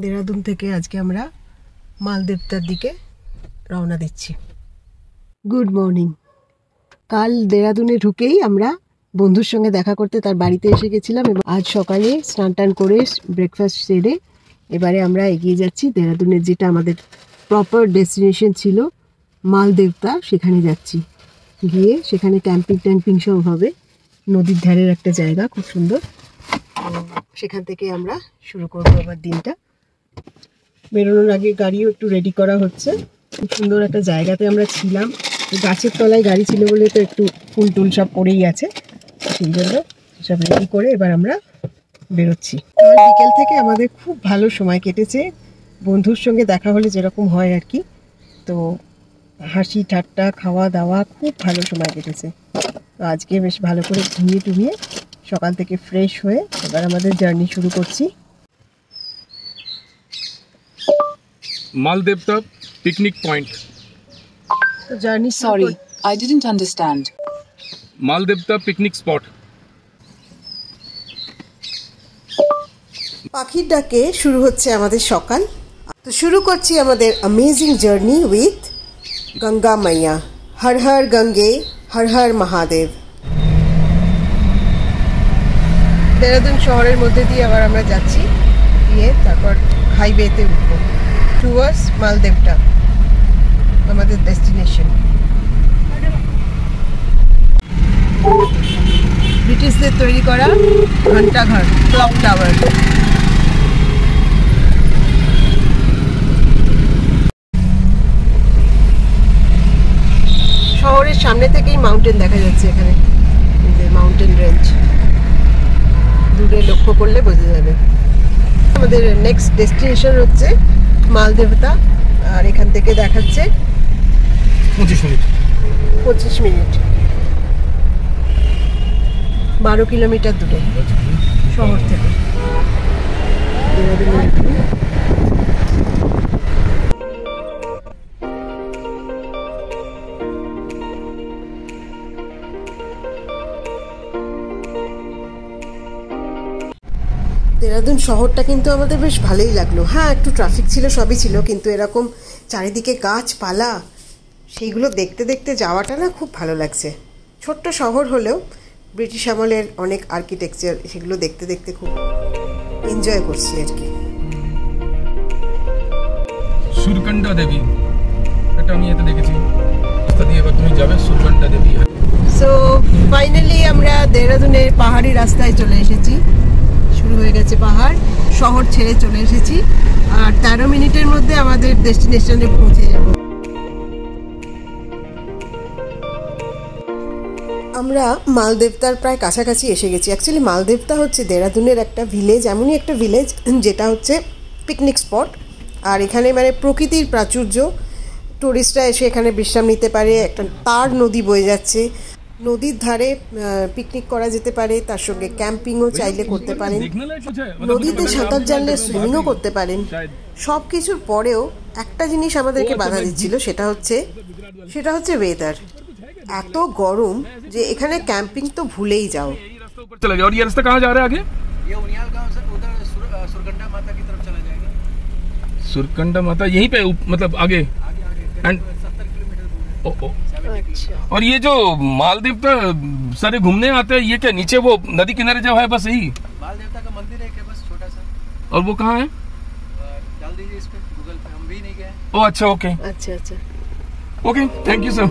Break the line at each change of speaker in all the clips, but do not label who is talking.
দেরাদুন থেকে আজকে আমরা মালদেবতার দিকে রওনা দিচ্ছি। Good morning. কাল দেরাদুনে ঢুকেই আমরা বন্ধুর সঙ্গে দেখা করতে তার বাড়িতে এসে গেছিলাম এবং আজ সকালে স্নান টান করে ব্রেকফাস্ট সেরে এবারে আমরা এগিয়ে যাচ্ছি দেরাদুনের যেটা আমাদের প্রপার ডেস্টিনেশন ছিল মালদেবতা, সেখানে যাচ্ছি। গিয়ে সেখানে ক্যাম্পিং সব হবে, নদীর ধারের একটা জায়গা খুব সুন্দর। সেখান থেকে আমরা শুরু করবো আবার দিনটা। বেরোনোর আগে গাড়িও একটু রেডি করা হচ্ছে। খুব সুন্দর একটা জায়গাতে আমরা ছিলাম, গাছের তলায় গাড়ি ছিল বলে তো একটু ফুল টুল সব পড়েই আছে, সেই জন্য সব রেডি করে এবার আমরা বেরোচ্ছি। আর বিকেল থেকে আমাদের খুব ভালো সময় কেটেছে, বন্ধুর সঙ্গে দেখা হলে যেরকম হয় আর কি। তো হাসি ঠাট্টা খাওয়া দাওয়া খুব ভালো সময় কেটেছে। তো আজকে বেশ ভালো করে ঘুমিয়ে টুমিয়ে সকাল থেকে ফ্রেশ হয়ে এবার আমাদের জার্নি শুরু করছি।
Maldevta picnic point.
তো journey
Sorry, I didn't understand.
Maldevta picnic spot.
পাখির ডাকে শুরু হচ্ছে আমাদের সকাল। তো শুরু করছি আমাদের অ্যামেজিং জার্নি উইথ গঙ্গা মাইয়া। হর হর গঙ্গে, হর হর মহাদেব। দেরাদুন শহরের মধ্যে দিয়ে আবার আমরা যাচ্ছি, গিয়ে তারপর হাইওয়েতে উঠবো টুয়ার্ডস মালদেবতা, আমাদের ডেস্টিনেশন। ব্রিটিশদের তৈরি করা ঘন্টাঘর, ক্লক টাওয়ার। শহরের সামনে থেকেই মাউন্টেন দেখা যাচ্ছে এখানে, মাউন্টেন রেঞ্জ দূরে লক্ষ্য করলে বোঝা যাবে। আমাদের নেক্সট ডেস্টিনেশন হচ্ছে মালদেবতা, আর এখান থেকে দেখাচ্ছে 25 মিনিট 12 কিলোমিটার দূরে শহর থেকে। দেরাদুন শহরটা কিন্তু আমাদের বেশ ভালোই লাগলো। হ্যাঁ, একটু ট্রাফিক ছিল, সবই ছিল, কিন্তু এরকম চারিদিকে গাছপালা সেইগুলো দেখতে দেখতে যাওয়াটা না খুব ভালো লাগছে। ছোট্ট শহর হলেও ব্রিটিশ আমলের অনেক আর্কিটেকচার, সেগুলো দেখতে দেখতে খুব এনজয় করছি আর কি।
সুরকন্ডা দেবী, এটা আমি এতে দেখেছি। রাস্তা দিয়ে এবার তুমি যাবে সুরকন্ডা দেবী।
সো ফাইনালি আমরা দেরাদুনের পাহাড়ি রাস্তায় চলে এসেছি। শুরু হয়ে গেছে পাহাড়, শহর ছেড়ে চলে এসেছি, আর 13 মিনিটের মধ্যে আমাদের ডেস্টিনেশনে পৌঁছে যাব। আমরা মালদেবতার প্রায় কাছাকাছি এসে গেছি। অ্যাকচুয়ালি মালদেবতা হচ্ছে দেরাদুনের একটা ভিলেজ, এমনই একটা ভিলেজ যেটা হচ্ছে পিকনিক স্পট। আর এখানে মানে প্রকৃতির প্রাচুর্য, টুরিস্টরা এসে এখানে বিশ্রাম নিতে পারে। একটা তার নদী বয়ে যাচ্ছে, নদীর ধারে পিকনিক করা যেতে পারে, তার সঙ্গে ক্যাম্পিংও চাইলে করতে পারেন, নদীতে সাঁতার জানলে সুইমিংও করতে পারেন। সব কিছুর পরেও একটা জিনিস আমাদেরকে বাধা দিচ্ছিল, সেটা হচ্ছে ওয়েদার। এত গরম যে এখানে ক্যাম্পিং তো ভুলেই যাও।
और ये रास्ता कहाँ जा रहा है आगे?
ये उनियाल गांव से उधर सुरकंडा माता की तरफ चला जाएगा।
सुरकंडा माता यहीं पे मतलब आगे एंड
70 किलोमीटर दूर है।
अच्छा।
और ये जो मालदेवता सारे घूमने आते हैं, ये क्या नीचे वो नदी किनारे जो है बस यही?
माल देवता का मंदिर है क्या, बस छोटा सा।
और वो कहाँ है?
डाल दीजिए इस पे गूगल पे, हम भी नहीं गए।
ओ अच्छा, ओके
अच्छा अच्छा,
okay, thank you sir.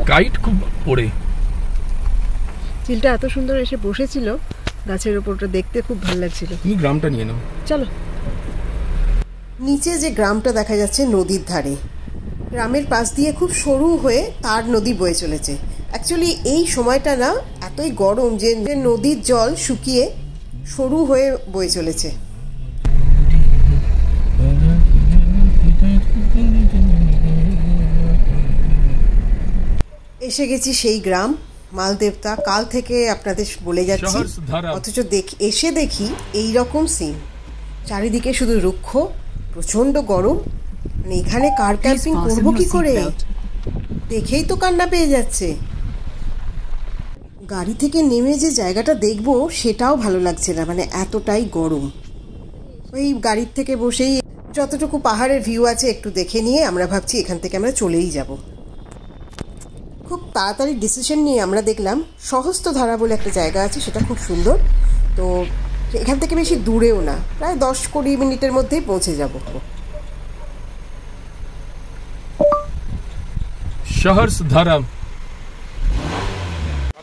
Kite খুব পড়ে,
চিলটা এত সুন্দর এসে বসেছিল গাছের ওপরটা, দেখতে খুব ভালো লাগছিল।
তুমি গ্রামটা নিয়ে নাও,
চলো। নিচে যে গ্রামটা দেখা যাচ্ছে নদীর ধারে, গ্রামের পাশ দিয়ে খুব সরু হয়ে তার নদী বয়ে চলেছে। অ্যাকচুয়ালি এই সময়টা না এতই গরম যে নদীর জল শুকিয়ে সরু হয়ে বয়ে চলেছে। এসে গেছি সেই গ্রাম মালদেবতা। কাল থেকে আপনাদের বলে যাচ্ছি, অথচ এসে দেখি এই রকম সিন। চারিদিকে শুধু রুক্ষ, প্রচণ্ড গরম। মানে এখানে কার ক্যাম্পিং করবো কি করে, দেখেই তো কান্না পেয়ে যাচ্ছে। গাড়ি থেকে নেমে যে জায়গাটা দেখবো সেটাও ভালো লাগছে না, মানে এতটাই গরম। ওই গাড়ির থেকে বসেই যতটুকু পাহাড়ের ভিউ আছে একটু দেখে নিয়ে আমরা ভাবছি এখান থেকে আমরা চলেই যাব। খুব তাড়াতাড়ি ডিসিশন নিয়ে আমরা দেখলাম সহস্রধারা বলে একটা জায়গা আছে, সেটা খুব সুন্দর। তো এখান থেকে বেশি দূরেও না, প্রায় 10-20 মিনিটের মধ্যেই পৌঁছে যাব।
সহস্রধারা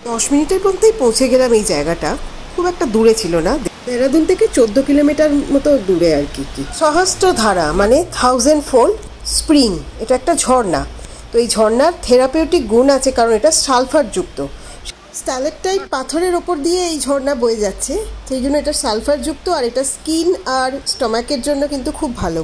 10 মিনিটের মধ্যেই পৌঁছে গেলাম এই জায়গাটা। খুব একটা দূরে ছিল না, দেহরাদুন থেকে 14 কিলোমিটার মতো দূরে আর কি। সহস্রধারা মানে 1000 ফোল্ড স্প্রিং, এটা একটা ঝর্ণা। তো এই ঝর্ণার থেরাপিউটিক গুণ আছে, কারণ এটা সালফার যুক্ত। স্ট্যালেকটাইট পাথরের ওপর দিয়ে এই ঝর্ণা বয়ে যাচ্ছে, সেই জন্য এটা সালফার যুক্ত। আর এটা স্কিন আর স্টমাকের জন্য কিন্তু খুব ভালো।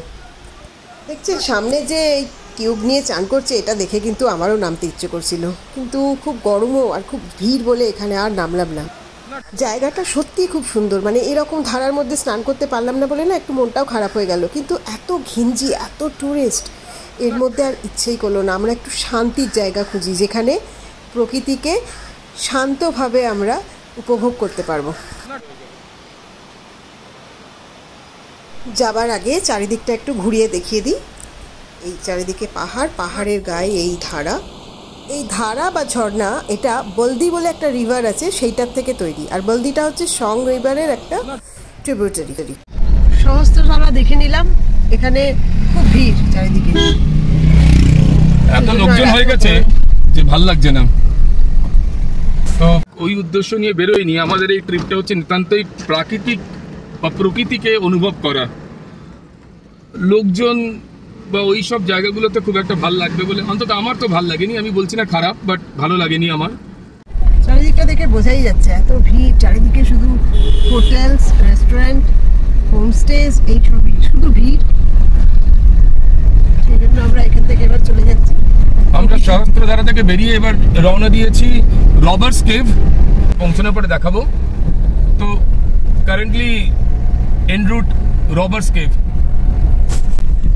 দেখছেন সামনে যে এই টিউব নিয়ে চান করছে, এটা দেখে কিন্তু আমারও নামতে ইচ্ছে করছিল, কিন্তু খুব গরমও আর খুব ভিড় বলে এখানে আর নামলাম না। জায়গাটা সত্যিই খুব সুন্দর, মানে এরকম ধারার মধ্যে স্নান করতে পারলাম না বলে না একটু মনটাও খারাপ হয়ে গেল। কিন্তু এত ঘিঞ্জি, এত ট্যুরিস্ট, এর মধ্যে আর ইচ্ছেই করলো না। আমরা একটু শান্তির জায়গা খুঁজি, যেখানে প্রকৃতিকে শান্তভাবে আমরা উপভোগ করতে পারবো। যাবার আগে চারিদিকটা একটু ঘুরিয়ে দেখিয়ে দিই। এই চারিদিকে পাহাড়, পাহাড়ের গায়ে এই ধারা বা ঝর্ণা, এটা বলদি বলে একটা রিভার আছে, সেইটার থেকে তৈরি। আর বলদিটা হচ্ছে সং রিভারের একটা ট্রিবিউটারি। সহস্রধারা দেখে নিলাম, এখানে খুব ভিড় চারিদিকে,
এত লোকজন হয়ে গেছে যে ভাল লাগছে না। তো ওই উদ্দেশ্য নিয়ে বেরোয়নি। আমাদের এই ট্রিপটা হচ্ছে নিতান্তই প্রাকৃতিক বা প্রকৃতিকে অনুভব করা। লোকজন বা ওই সব জায়গাগুলোতে খুব একটা ভাল লাগবে বলে, অন্তত আমার তো ভাল লাগেনি। আমি বলছি না খারাপ, বাট ভালো লাগেনি আমার।
চারিদিকটা দেখে বোঝাই যাচ্ছে এত ভিড় চারিদিকে, শুধু হোটেলস, রেস্টুরেন্ট, হোমস্টেজ, এই সবই শুধু ভিড়। সেই জন্য আমরা এখান থেকে এবার চলে যাচ্ছি।
আমরা সহস্রধারা থেকে বেরিয়ে এবার রওনা দিয়েছি রবার্স কেভ। পৌঁছানোর পরে দেখাবো। তো currently en route Robbers Cave.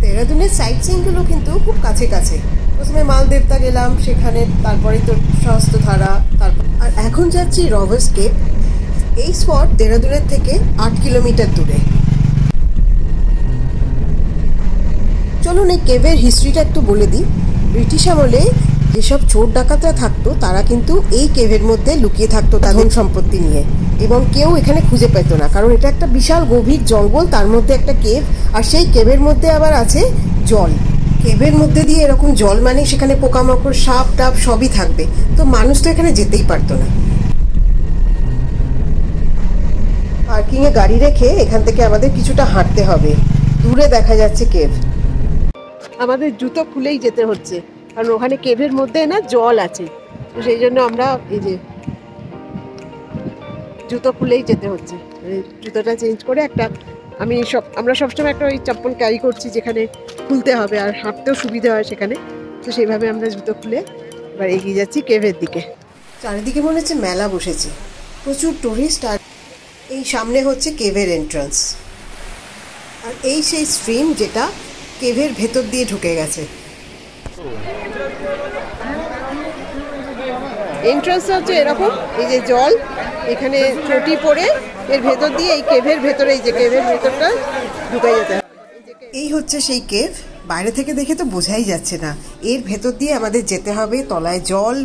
দেহরাদুনের সাইট সিইংগুলো কিন্তু খুব কাছে কাছে। প্রথমে মালদেবতা গেলাম, সেখানে তারপরে তো সহস্রধারা, তারপর আর এখন যাচ্ছি রবার্স কেভ। এই স্পট দেহরাদুনের থেকে 8 কিলোমিটার দূরে। চলুন এই কেভের হিস্ট্রিটা একটু বলে দিই। ব্রিটিশ আমলে যেসব চোর ডাকাতরা থাকতো, তারা কিন্তু এই কেভের মধ্যে লুকিয়ে থাকতো তাদের সম্পত্তি নিয়ে, এবং কেউ এখানে খুঁজে পেত না, কারণ এটা একটা বিশাল গভীর জঙ্গল, তার মধ্যে একটা কেভ। আর সেই কেভের মধ্যে আবার আছে জল। কেভের মধ্যে দিয়ে এরকম জল মানে সেখানে পোকামাকড়, সাপ টাপ সবই থাকবে, তো মানুষ তো এখানে যেতেই পারতো না। পার্কিংয়ে গাড়ি রেখে এখান থেকে আমাদের কিছুটা হাঁটতে হবে। দূরে দেখা যাচ্ছে কেভ। আমাদের জুতো খুলেই যেতে হচ্ছে, কারণ ওখানে কেভের মধ্যে না জল আছে, তো সেই জন্য আমরা এই যে জুতো খুলেই যেতে হচ্ছে। জুতোটা চেঞ্জ করে আমরা সবসময় একটা ওই চপ্পল ক্যারি করছি, যেখানে খুলতে হবে আর হাঁটতেও সুবিধা হয় সেখানে। তো সেইভাবে আমরা জুতো খুলে এবার এগিয়ে যাচ্ছি কেভের দিকে। চারিদিকে মনে হচ্ছে মেলা বসেছে, প্রচুর টুরিস্ট। আর এই সামনে হচ্ছে কেভের এন্ট্রান্স, আর এই সেই স্ট্রিম যেটা কেভের ভেতর দিয়ে ঢুকে গেছে। এন্ট্রান্স হচ্ছে এরকম, এই যে জল এখানে চটি পড়ে এর ভেতর দিয়ে এই কেভের ভেতরে, এই যে কেভের ভেতরটা ঢুকে যেতে হবে। এই হচ্ছে সেই কেভ। বাইরে থেকে দেখে তো বোঝাই যাচ্ছে না, এর ভেতর দিয়ে আমাদের যেতে হবে। তলায় জল,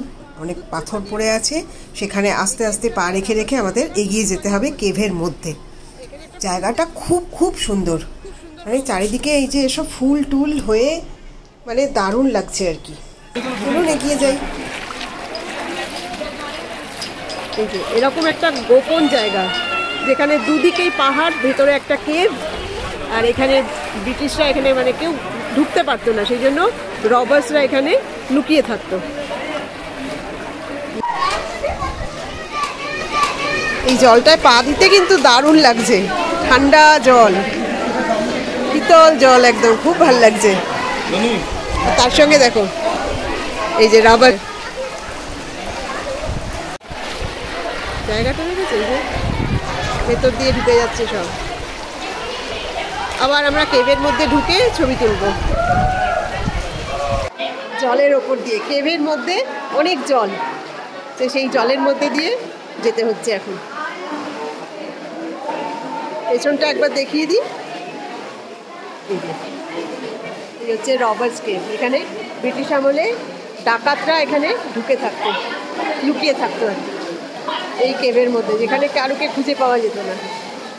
অনেক পাথর পড়ে আছে, সেখানে আস্তে আস্তে পা রেখে রেখে আমাদের এগিয়ে যেতে হবে কেভের মধ্যে। জায়গাটা খুব খুব সুন্দর, মানে চারিদিকে এই যে এসব ফুল টুল হয়ে মানে দারুণ লাগছে আর কি। চলুন এগিয়ে যাই। এই যে এরকম একটা গোপন জায়গা, যেখানে দুদিকেই পাহাড়, ভেতরে একটা কেভ। আর এখানে ব্রিটিশরা এখানে মানে কেউ ঢুকতে পারতো না, সেই জন্য রবার্সরা এখানে লুকিয়ে থাকতো। এই জলটায় পা দিতে কিন্তু দারুণ লাগছে, ঠান্ডা জল, শীতল জল, একদম খুব ভালো লাগছে। তার সঙ্গে দেখো এই যে রাবার জায়গাটা দেখেছে, এই যে ভেতর দিয়ে ঢুকে যাচ্ছে সব। আবার আমরা কেভের মধ্যে ঢুকে ছবি তুলব। জলের ওপর দিয়ে, কেভের মধ্যে অনেক জল, তো সেই জলের মধ্যে দিয়ে যেতে হচ্ছে এখন। পেছনটা একবার দেখিয়ে দিই। এই হচ্ছে রবার্স কেভ। এখানে ব্রিটিশ আমলে ডাকাতরা এখানে ঢুকে থাকতো, লুকিয়ে থাকতো আর কি, এই কেভের মধ্যে, যেখানে কারুকে খুঁজে পাওয়া যেত না।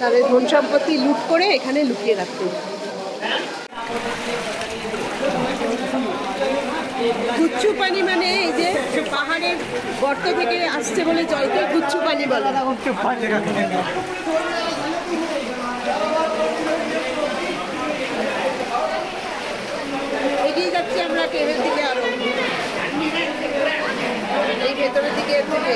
তাদের ধন সম্পত্তি লুট করে এখানে লুকিয়ে রাখতো। গুচ্ছু পানি মানে এই যে পাহাড়ের গর্ত থেকে আসছে বলে জলকে গুচ্ছু পানি বলে। এগিয়ে যাচ্ছি আমরা কেভের দিকে, আরো এই ভেতরের দিকে থেকে।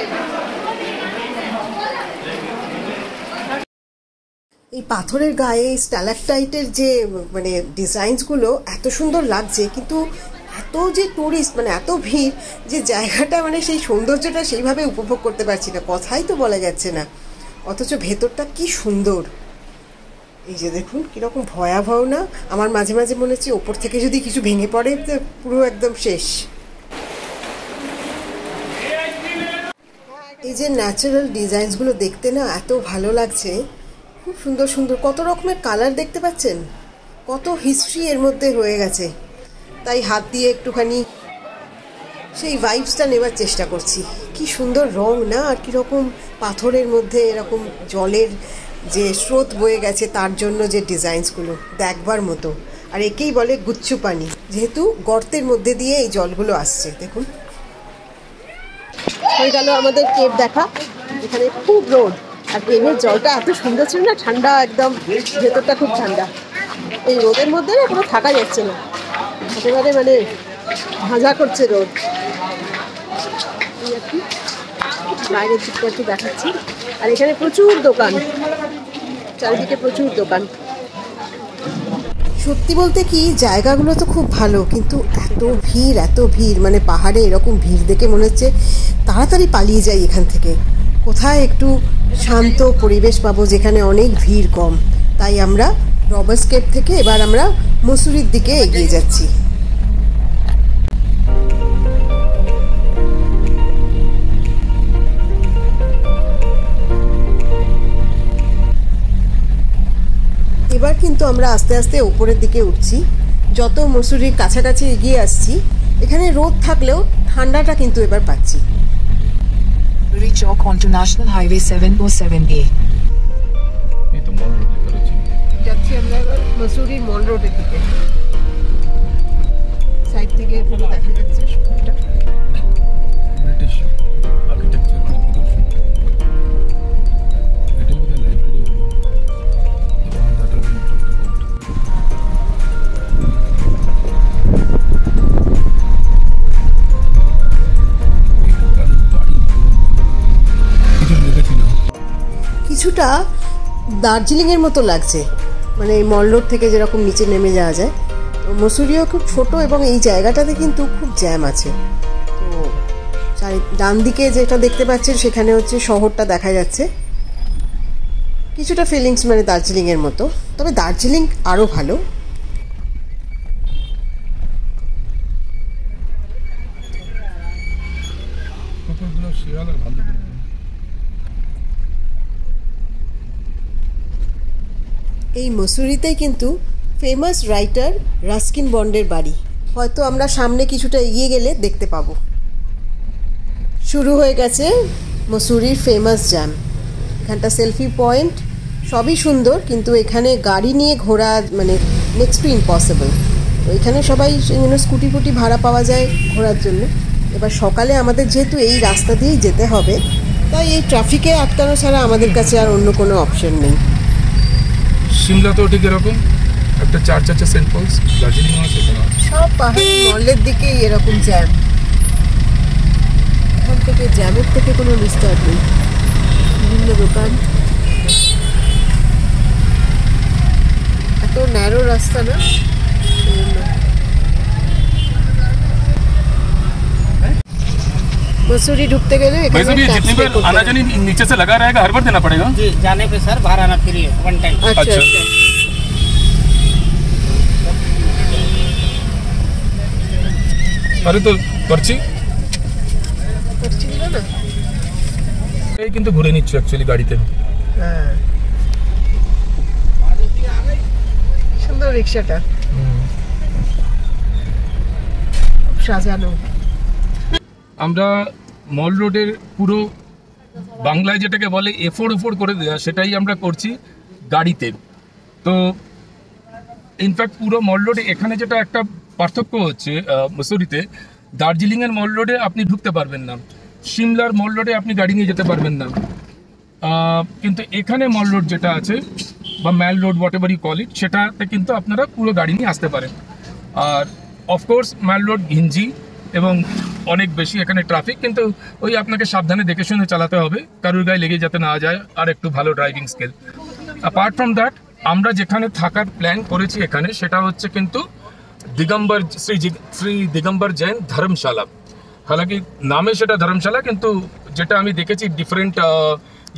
এই পাথরের গায়ে স্ট্যালাকটাইটের যে মানে ডিজাইনসগুলো এত সুন্দর লাগছে, কিন্তু এত যে টুরিস্ট, মানে এত ভিড়, যে জায়গাটা মানে সেই সৌন্দর্যটা সেইভাবে উপভোগ করতে পারছি না, কথাই তো বলা যাচ্ছে না। অথচ ভেতরটা কি সুন্দর। এই যে দেখুন কীরকম ভয়াবহ না। আমার মাঝে মাঝে মনে হচ্ছে ওপর থেকে যদি কিছু ভেঙে পড়ে তো পুরো একদম শেষ। এই যে ন্যাচারাল ডিজাইনসগুলো দেখতে না এত ভালো লাগছে, খুব সুন্দর সুন্দর, কত রকমের কালার দেখতে পাচ্ছেন, কত হিস্ট্রি এর মধ্যে হয়ে গেছে। তাই হাত দিয়ে একটুখানি সেই ভাইবসটা নেবার চেষ্টা করছি। কি সুন্দর রং না, আর কীরকম পাথরের মধ্যে এরকম জলের যে স্রোত বয়ে গেছে, তার জন্য যে ডিজাইনসগুলো দেখবার মতো। আর একেই বলে গুচ্ছু পানি, যেহেতু গর্তের মধ্যে দিয়ে এই জলগুলো আসছে। দেখুন, হয়ে গেল আমাদের কেভ দেখা। এখানে খুব রোদ, আর কেভের জলটা এত সুন্দর ছিল না, ঠান্ডা একদম, ভেতরটা খুব ঠান্ডা। এই রোদের মধ্যে না কোনো থাকা যাচ্ছে না, একেবারে মানে ভাজা করছে রোদ। বাইরের দিকটা একটু দেখাচ্ছি। আর এখানে প্রচুর দোকান, চারিদিকে প্রচুর দোকান। সত্যি বলতে কি জায়গাগুলো তো খুব ভালো, কিন্তু এত ভিড়, মানে পাহাড়ে এরকম ভিড় দেখে মনে হচ্ছে তাড়াতাড়ি পালিয়ে যাই এখান থেকে। কোথায় একটু শান্ত পরিবেশ পাবো যেখানে অনেক ভিড় কম। তাই আমরা রবার্স কেভ থেকে এবার আমরা মসুরির দিকে এগিয়ে যাচ্ছি। এবার কিন্তু আমরা আস্তে আস্তে উপরের দিকে উঠছি। যত মসুরির কাছাকাছি এগিয়ে আসছি, এখানে রোদ থাকলেও ঠান্ডাটা কিন্তু এবার পাচ্ছি।
Reach Chowk onto National Highway 707A.
এই তো মল রোড লেখা রয়েছে।
যাচ্ছি আমরা এবার মসুরির মল রোডের দিকে। সাইড থেকে পুরো দেখা যাচ্ছে এটা
ব্রিটিশ আর্কিটেকচার মানে প্রদর্শন। এটা বোধহয় লাইব্রেরি হবে।
কিছুটা দার্জিলিংয়ের মতো লাগছে, মানে এই মল রোড থেকে যেরকম নিচে নেমে যাওয়া যায়। তো মসুরিও খুব ছোট, এবং এই জায়গাটাতে কিন্তু খুব জ্যাম আছে। তো ডান দিকে যেটা দেখতে পাচ্ছেন সেখানে হচ্ছে শহরটা দেখা যাচ্ছে। কিছুটা ফিলিংস মানে দার্জিলিংয়ের মতো, তবে দার্জিলিং আরও ভালো। এই মসুরিতেই কিন্তু ফেমাস রাইটার রাস্কিন বন্ডের বাড়ি। হয়তো আমরা সামনে কিছুটা এগিয়ে গেলে দেখতে পাবো। শুরু হয়ে গেছে মসুরির ফেমাস জ্যাম। এখানটা সেলফি পয়েন্ট, সবই সুন্দর, কিন্তু এখানে গাড়ি নিয়ে ঘোরা মানে নেক্সট টু ইম্পসিবল। তো এখানে সবাই স্কুটি ফুটি ভাড়া পাওয়া যায় ঘোরার জন্য। এবার সকালে আমাদের যেহেতু এই রাস্তা দিয়েই যেতে হবে, তাই এই ট্রাফিকে আটকানো ছাড়া আমাদের কাছে আর অন্য কোনো অপশন নেই।
সিমলাতেও ঠিক এরকম একটা চার্চ আছে, সেন্ট পলস। দার্জিলিং আছে,
সব পাহাড়ি মলের দিকেই এরকম জ্যাম। এখান থেকে জ্যামের থেকে কোনো নিস্তার নেই। বিভিন্ন দোকান, এত ন্যারো রাস্তা না। मसूरी ढूंढते गए
भाई साहब, ये जितनी बार आना जानी नीचे से लगा रहेगा, हर बार देना पड़ेगा?
जी, जाने पे सर बाहर आना फ्री है, वन टाइम।
अच्छा
अच्छा।
अच्छा।
আরে তো করছি
করছিল না।
এই কিন্তু ঘুরে নিচ্ছ অ্যাকচুয়ালি গাড়িতে।
হ্যাঁ, সুন্দর রিক্সাটা, সাজানো।
আমরা মল রোডের পুরো বাংলায় যেটাকে বলে এফোর্ড করে দেওয়া, সেটাই আমরা করছি গাড়িতে। তো ইনফ্যাক্ট পুরো মল রোডে এখানে যেটা একটা পার্থক্য হচ্ছে, মসুরিতে দার্জিলিংয়ের মল রোডে আপনি ঢুকতে পারবেন না, সিমলার মল রোডে আপনি গাড়ি নিয়ে যেতে পারবেন না, কিন্তু এখানে মল রোড যেটা আছে বা Mall Road whatever you call it, সেটাতে কিন্তু আপনারা পুরো গাড়ি নিয়ে আসতে পারেন। আর অফকোর্স ম্যাল রোড ঘিঞ্জি এবং অনেক বেশি এখানে ট্রাফিক, কিন্তু ওই আপনাকে সাবধানে দেখে শুনে চালাতে হবে, কারুর গায়ে লেগে যাতে না যায়, আর একটু ভালো driving skill. Apart from that, আমরা যেখানে থাকার প্ল্যান করেছি এখানে, সেটা হচ্ছে কিন্তু শ্রী দিগম্বর জৈন ধর্মশালা। হালাকি নামে সেটা ধর্মশালা, কিন্তু যেটা আমি দেখেছি ডিফারেন্ট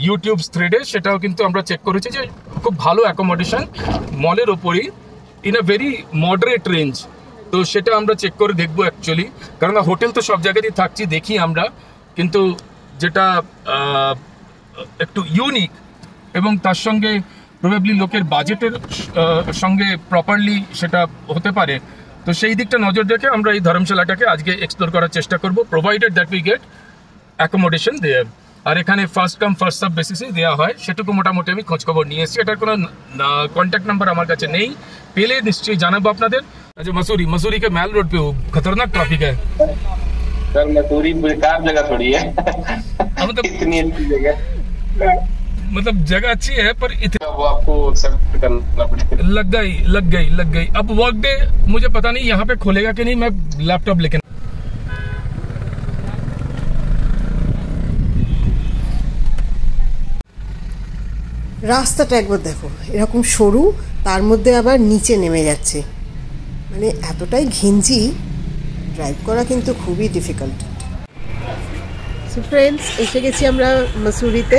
ইউটিউব থ্রেডে, সেটাও কিন্তু আমরা চেক করেছি যে খুব ভালো অ্যাকোমোডেশন মলের ওপরই, in a very moderate range. তো সেটা আমরা চেক করে দেখবো অ্যাকচুয়ালি, কারণ হোটেল তো সব জায়গাতেই থাকছি, দেখি আমরা, কিন্তু যেটা একটু ইউনিক এবং তার সঙ্গে প্রবাবলি লোকের বাজেটের সঙ্গে প্রপারলি সেটা হতে পারে, তো সেই দিকটা নজর রেখে আমরা এই ধর্মশালাটাকে আজকে এক্সপ্লোর করার চেষ্টা করব, provided that we get accommodation there. আর এখানে ফার্স্ট কাম ফার্স্ট সার্ভ বেসিসে দেওয়া হয়, সেটুকু মোটামুটি আমি খোঁজখবর নিয়ে এসেছি। এটার কোনো কন্ট্যাক্ট নাম্বার আমার কাছে নেই, পেলে নিশ্চয়ই জানাবো আপনাদের। अच्छा मसूरी के मैल रोड पे हो, खतरनाक ट्रैफिक है
सर। मसूरी बेकार जगह थोड़ी है।
मतलब
इतनी अच्छी जगह,
मतलब जगह अच्छी है पर
वो आपको एक्सेप्ट करना पड़ेगा।
लग गई। अब वर्क डे मुझे पता नहीं यहाँ पे खोलेगा कि नहीं, मैं लैपटॉप लेके।
রাস্তাটা একবার দেখো, এরকম সরু, তার মধ্যে আবার নিচে নেমে যাচ্ছে, মানে এতটাই ঘিঞ্জি, ড্রাইভ করা কিন্তু খুবই ডিফিকাল্ট। সো ফ্রেন্ডস, এসে গেছি আমরা মসুরিতে।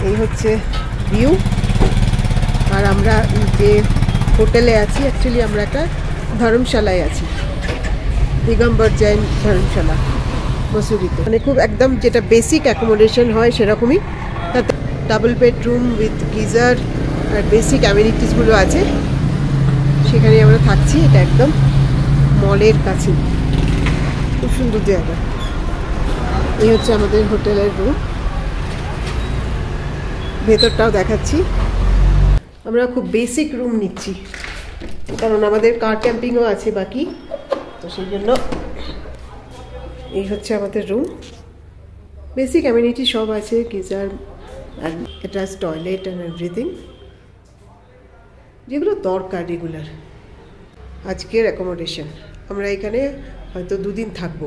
এই হচ্ছে ভিউ। আর আমরা যে হোটেলে আছি, অ্যাকচুয়ালি আমরা একটা ধর্মশালায় আছি, দিগম্বর জৈন ধর্মশালা মসুরিতে। মানে খুব একদম যেটা বেসিক অ্যাকোমোডেশন হয় সেরকমই, তাতে ডাবল বেডরুম উইথ গিজার আর বেসিক অ্যামিনিটিসগুলো আছে, সেখানে আমরা থাকছি। এটা একদম মলের কাছে, খুব সুন্দর জায়গা। এই হচ্ছে আমাদের হোটেলের রুম, ভেতরটাও দেখাচ্ছি। আমরা খুব বেসিক রুম নিচ্ছি, কারণ আমাদের কার ক্যাম্পিংও আছে বাকি, তো সেই জন্য এই হচ্ছে আমাদের রুম। বেসিক অ্যামিনিটি সব আছে, গিজার আর অ্যাটাচ টয়লেট অ্যান্ড এভরিথিং, যেগুলো দরকার রেগুলার। আজকের অ্যাকোমোডেশন, আমরা এখানে হয়তো 2 দিন থাকবো।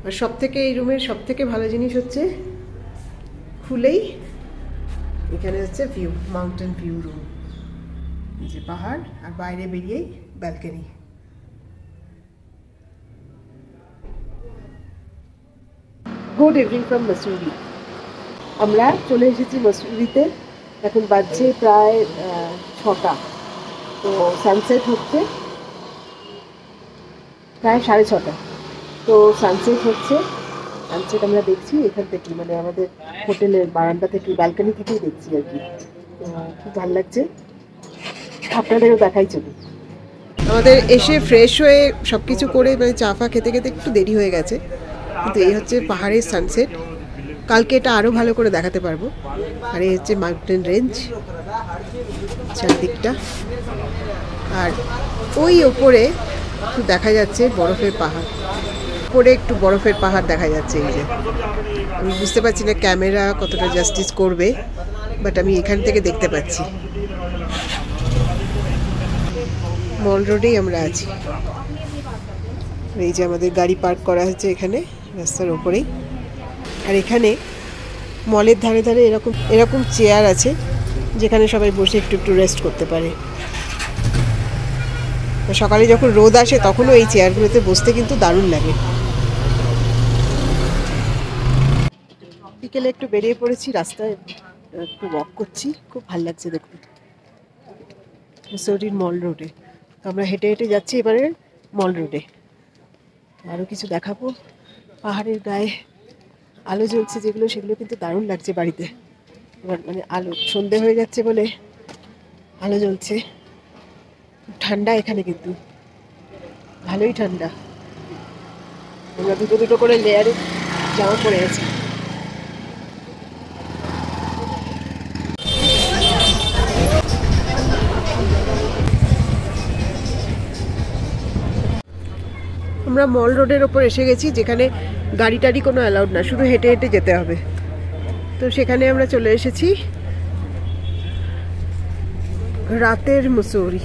আর সবথেকে এই রুমের সবথেকে ভালো জিনিস হচ্ছে, খুলেই এখানে হচ্ছে ভিউ, মাউন্টেন ভিউ রুম, যে পাহাড়, আর বাইরে বেরিয়েই balcony. Good evening from Mussoorie. আমরা চলে এসেছি মসুরিতে, এখন বাজছে প্রায় 6টা। তো সানসেট হচ্ছে প্রায় 6:30। তো সানসেট হচ্ছে, সানসেট আমরা দেখছি এখান থেকে, মানে আমাদের হোটেলের বারান্দা থেকে, ব্যালকনি থেকেই দেখছি আর কি। তো খুব ভালো লাগছে, আপনাদেরও দেখাই চলুন। আমাদের এসে ফ্রেশ হয়ে সব কিছু করে, মানে চা ফা খেতে খেতে একটু দেরি হয়ে গেছে, কিন্তু এই হচ্ছে পাহাড়ের সানসেট। কালকে এটা আরও ভালো করে দেখাতে পারবো। আর এই হচ্ছে মাউন্টেন রেঞ্জ চারদিকটা, আর ওই ওপরে একটু দেখা যাচ্ছে বরফের পাহাড়, উপরে একটু বরফের পাহাড় দেখা যাচ্ছে। এই যে, আমি বুঝতে পারছি না ক্যামেরা কতটা জাস্টিস করবে, বাট আমি এখান থেকে দেখতে পাচ্ছি। মল রোডেই আমরা আছি। এই যে আমাদের গাড়ি পার্ক করা হচ্ছে এখানে রাস্তার ওপরেই। আর এখানে মলের ধারে ধারে এরকম চেয়ার আছে, যেখানে সবাই বসে একটু রেস্ট করতে পারে। সকালে যখন রোদ আসে তখনও এই চেয়ারগুলোতে বসতে কিন্তু দারুণ লাগে। বিকেলে একটু বেরিয়ে পড়েছি, রাস্তায় একটু ওয়াক করছি, খুব ভালো লাগছে। দেখুন, মসুরির মল রোডে। তো আমরা হেঁটে হেঁটে যাচ্ছি এবারে মল রোডে। আরও কিছু দেখাবো। পাহাড়ের গায়ে আলো জ্বলছে যেগুলো, সেগুলো কিন্তু দারুণ লাগছে বাড়িতে। এবার মানে আলো সন্ধে হয়ে যাচ্ছে বলে আলো জ্বলছে। ঠান্ডা এখানে, কিন্তু ভালোই ঠান্ডা। আমরা দুটো দুটো করে লেয়ারে জামা পরে আছি। আমরা মল রোডের ওপর এসে গেছি, যেখানে গাড়ি টাড়ি কোনো অ্যালাউড না, শুধু হেঁটে হেঁটে যেতে হবে। তো সেখানে আমরা চলে এসেছি। রাতের মুসৌরি।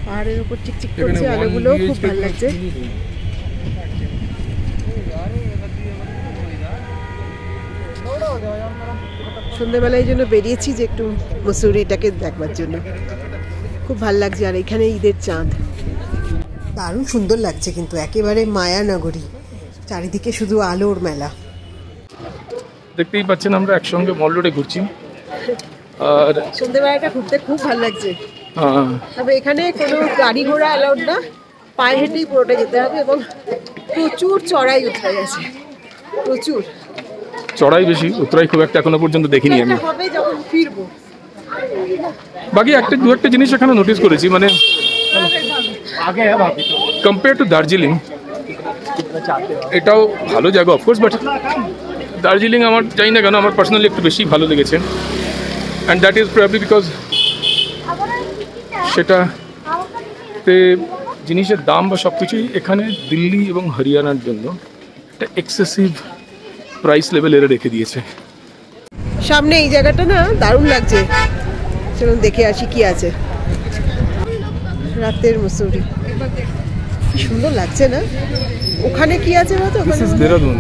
পাহাড়ের উপর চিকচিক করছে আলোগুলো, খুব ভালো লাগছে। সন্ধ্যেবেলায় জন্য বেরিয়েছি যে একটু মুসৌরিটাকে দেখবার জন্য, খুব ভালো লাগছে। আর এখানে ঈদের চাঁদ দারুণ সুন্দর লাগছে, কিন্তু একেবারে মায়ানগরী, চারিদিকে শুধু আলোর মেলা।
দেখতেই পাচ্ছেন আমরা একসঙ্গে মল রোডে ঘুরছি, আর
সন্ধ্যেবেলাটা ঘুরতে খুব ভালো লাগছে। তবে এখানে কোনো গাড়ি ঘোড়া অ্যালাউড না, পায়ে হেঁটেই পুরোটা যেতে হবে, এবং প্রচুর চড়াই উতরাই আছে, প্রচুর
চড়াই বেশি, উতরাই খুব একটা এখনো পর্যন্ত দেখিনি আমি।
হবে যখন ফিরবো।
বাকি দু একটা জিনিস এখানে নোটিস করেছি, মানে কম্পেয়ার টু দার্জিলিং, এটাও ভালো জায়গা অফকোর্স, বাট দার্জিলিং আমার জানি না কেন আমার পার্সোনালি একটু বেশি ভালো লেগেছে। And that is probably because সেটাতে জিনিসের দাম বা সব কিছুই এখানে দিল্লি এবং হরিয়ানার জন্য একটা এক্সেসিভ প্রাইস লেভেলে রেখে দিয়েছে।
সামনে এই জায়গাটা না দারুণ লাগছে, চলুন দেখে আসি কি আছে। রাতের মুসৌরি কি সুন্দর লাগছে না? ওখানে কি আছে বলতো?
This is Dehradun.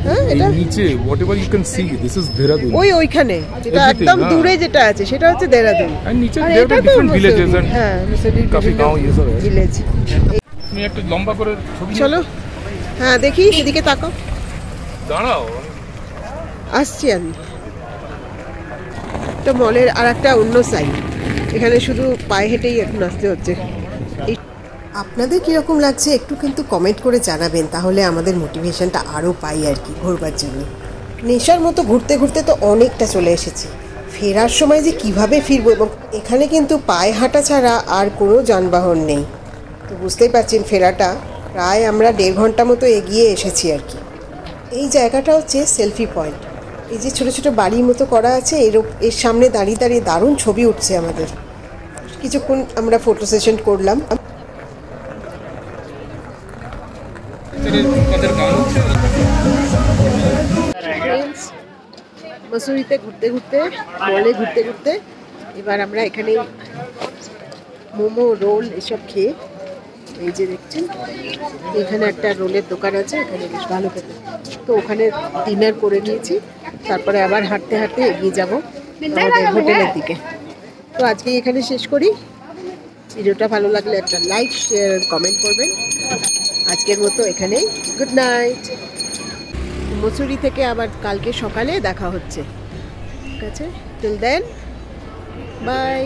হ্যাঁ, এটা
নিচে whatever you can see, this is Dehradun.
ওইখানে যেটা একদম দূরে যেটা আছে সেটা হচ্ছে দেহরাদুন।
আর নিচে there are different villages and
হ্যাঁ, মুসৌরির
কাফি গাঁও ये सब है।
ভিলেজ।
তুমি একটু লম্বা করে ছবি
চলো, হ্যাঁ দেখি, সেদিকে তাকাও।
দাঁড়াও,
আসছি আমি। এটা মলের আর একটা অন্য সাইড, এখানে শুধু পায়ে হেঁটেই এখন আসতে হচ্ছে। আপনাদের কীরকম লাগছে একটু কিন্তু কমেন্ট করে জানাবেন, তাহলে আমাদের মোটিভেশনটা আরও পাই আর কি ঘোরবার জন্য। নেশার মতো ঘুরতে ঘুরতে তো অনেকটা চলে এসেছি। ফেরার সময় যে কিভাবে ফিরবো, এবং এখানে কিন্তু পায়ে হাঁটা ছাড়া আর কোনো যানবাহন নেই। তো বুঝতেই পারছেন ফেরাটা প্রায় আমরা 1.5 ঘন্টা মতো এগিয়ে এসেছি আর কি। এই জায়গাটা হচ্ছে সেলফি পয়েন্ট। এই যে ছোটো ছোটো বাড়ির মতো করা আছে, এর সামনে দাঁড়িয়ে দাঁড়িয়ে দারুণ ছবি উঠছে আমাদের। কিছুক্ষণ আমরা ফটো সেশন করলাম। মসুরিতে ঘুরতে ঘুরতে, মলে ঘুরতে ঘুরতে এবার আমরা এখানে মোমো, রোল এসব খেয়ে, এই যে দেখছেন এখানে একটা রোলের দোকান আছে, এখানে বেশ ভালো খেতে। তো ওখানে ডিনার করে নিয়েছি, তারপরে আবার হাঁটতে হাঁটতে এগিয়ে যাব আমাদের হোটেলের দিকে। তো আজকে এখানে শেষ করি। ভিডিওটা ভালো লাগলে একটা লাইক, শেয়ার, কমেন্ট করবেন। আজকের মতো এখানেই, গুড নাইট। মসুরি থেকে আবার কালকে সকালে দেখা হচ্ছে, ঠিক আছে? Till then, by.